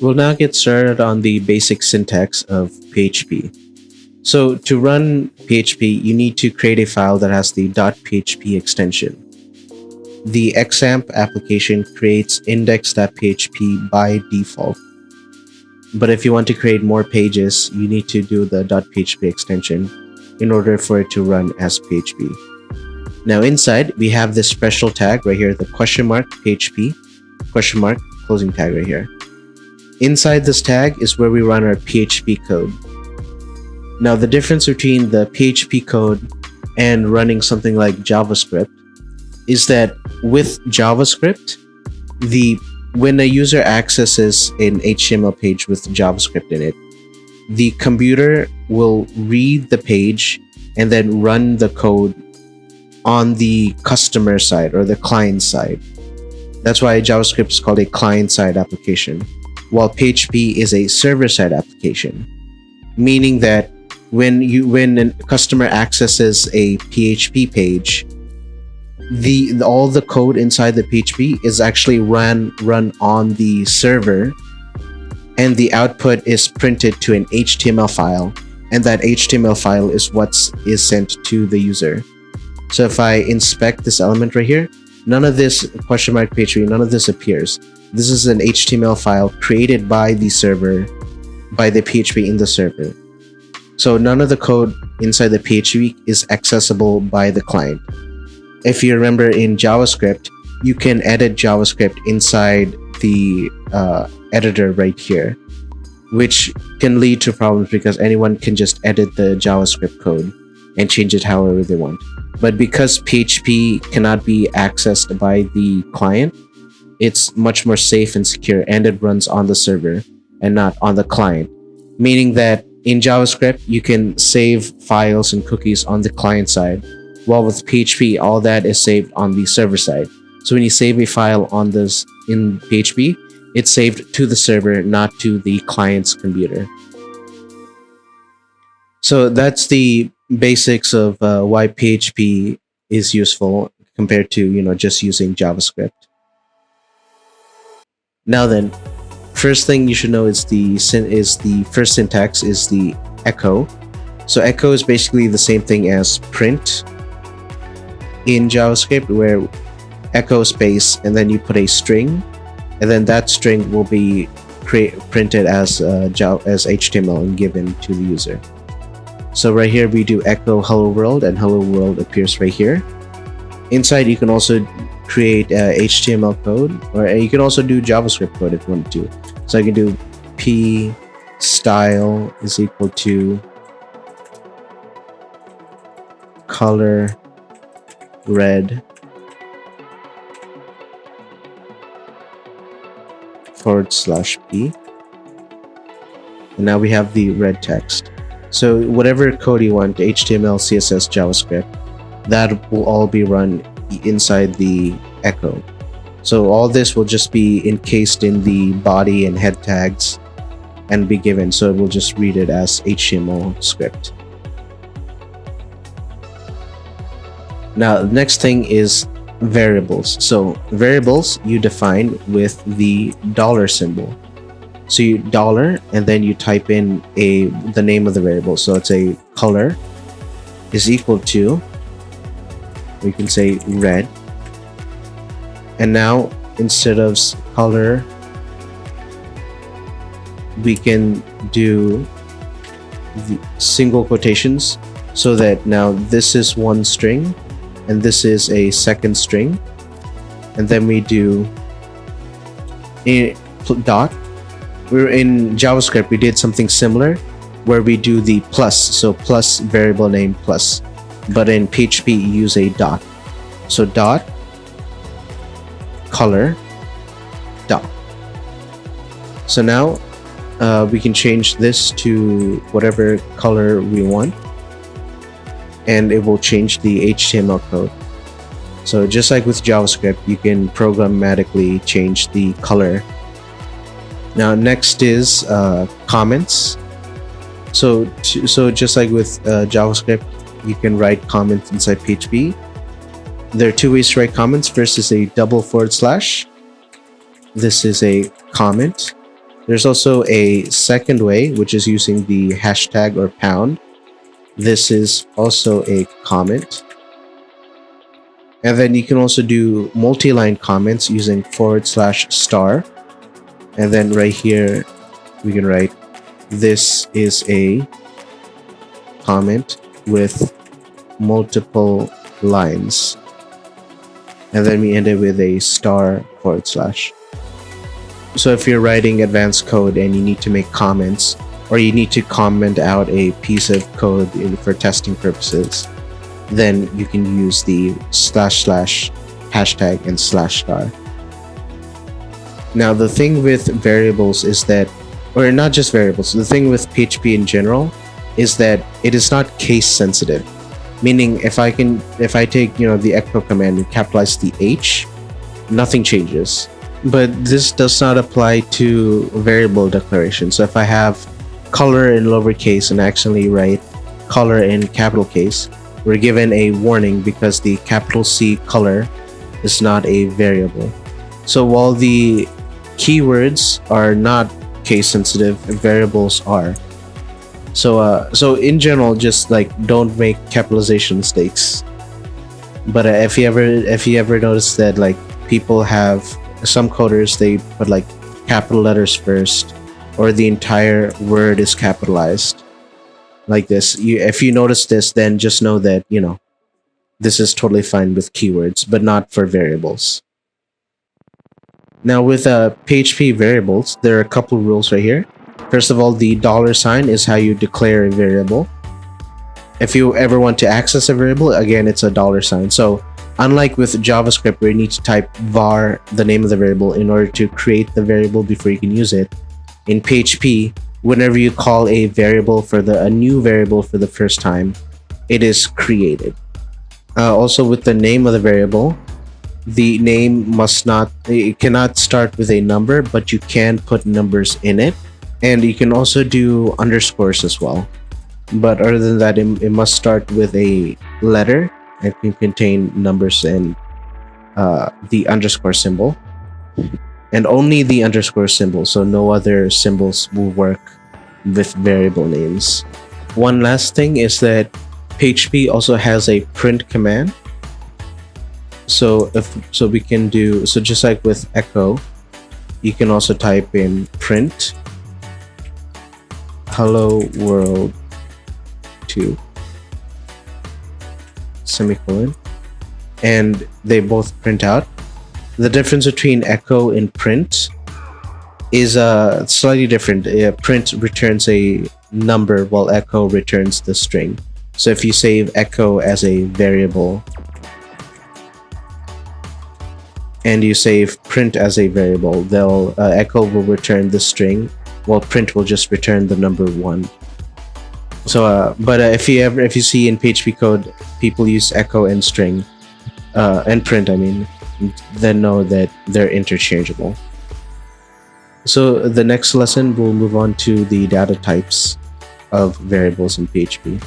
we'll now get started on the basic syntax of PHP. So to run PHP, you need to create a file that has the .php extension. The XAMPP application creates index.php by default. But if you want to create more pages, you need to do the .php extension in order for it to run as PHP. Now inside, we have this special tag right here, the question mark PHP, question mark, closing tag right here. Inside this tag is where we run our PHP code. Now the difference between the PHP code and running something like JavaScript is that with JavaScript, when a user accesses an HTML page with JavaScript in it, the computer will read the page and then run the code on the customer side or the client side. That's why JavaScript is called a client-side application, while PHP is a server-side application, meaning that when a customer accesses a PHP page, all the code inside the PHP is actually run on the server, and the output is printed to an HTML file, and that HTML file is what is sent to the user. So if I inspect this element right here, none of this question mark PHP, none of this appears. This is an HTML file created by the server, by the PHP in the server. So none of the code inside the PHP is accessible by the client. If you remember in JavaScript, you can edit JavaScript inside the editor right here, which can lead to problems because anyone can just edit the JavaScript code and change it however they want. But because PHP cannot be accessed by the client, it's much more safe and secure, and it runs on the server and not on the client. Meaning that in JavaScript, you can save files and cookies on the client side, while with PHP, all that is saved on the server side. So when you save a file on this in PHP, it's saved to the server, not to the client's computer. So that's the basics of why PHP is useful compared to just using JavaScript. Now then, first thing you should know is the first syntax is the echo. So echo is basically the same thing as print in JavaScript, where echo space and then you put a string, and then that string will be printed as HTML and given to the user. So right here we do echo hello world, and hello world appears right here. Inside you can also create HTML code, or you can also do JavaScript code if you want to. So I can do p style is equal to color red /p, and now we have the red text. So whatever code you want, HTML, CSS, JavaScript, that will all be run inside the echo. So all this will just be encased in the body and head tags and be given, so it will just read it as HTML script. Now the next thing is variables. So variables you define with the dollar symbol. So you dollar and then you type in the name of the variable. So it's a color is equal to, we can say red, and now instead of color we can do the single quotations, so that now this is one string and this is a second string, and then we do a dot. We're in JavaScript, we did something similar where we do the plus, so plus variable name plus, but in PHP you use a dot. So dot color dot. So now we can change this to whatever color we want, and it will change the HTML code. So just like with JavaScript, you can programmatically change the color. Now next is comments. So just like with JavaScript, you can write comments inside PHP. There are two ways to write comments. First is a double /. This is a comment, There's also a second way, which is using the hashtag or pound. This is also a comment. And then you can also do multi-line comments using /*. And then right here, we can write, this is a comment with multiple lines. And then we end it with a */. So if you're writing advanced code and you need to make comments, or you need to comment out a piece of code for testing purposes, then you can use the // hashtag and /*. Now the thing with variables is that, or not just variables, the thing with PHP in general is that it is not case sensitive. Meaning if I take, the echo command and capitalize the H, nothing changes. But this does not apply to variable declaration. So if I have color in lowercase and accidentally write color in capital case, we're given a warning because the capital C color is not a variable. So while the keywords are not case sensitive, variables are. So in general, just like don't make capitalization mistakes. But if you ever notice that like people have some coders, they put like capital letters first, or the entire word is capitalized like this. If you notice this, then just know that this is totally fine with keywords, but not for variables. Now with PHP variables, there are a couple rules right here. First of all, the $sign is how you declare a variable. If you ever want to access a variable, again, it's a $sign. So unlike with JavaScript where you need to type var, the name of the variable, in order to create the variable before you can use it, in PHP, whenever you call a variable a new variable for the first time, it is created. Also with the name of the variable, the name it cannot start with a number, but you can put numbers in it. And you can also do underscores as well. But other than that, it must start with a letter and can contain numbers and the underscore symbol. And only the underscore symbol, so no other symbols will work with variable names. One last thing is that PHP also has a print command. So we can do, so just like with echo, you can also type in print hello world 2 semicolon, and they both print out. The difference between echo and print is slightly different. Print returns a number while echo returns the string. So if you save echo as a variable and you save print as a variable, echo will return the string while print will just return the number 1. So but if you see in PHP code people use echo and string and print, then know that they're interchangeable. So the next lesson we'll move on to the data types of variables in PHP.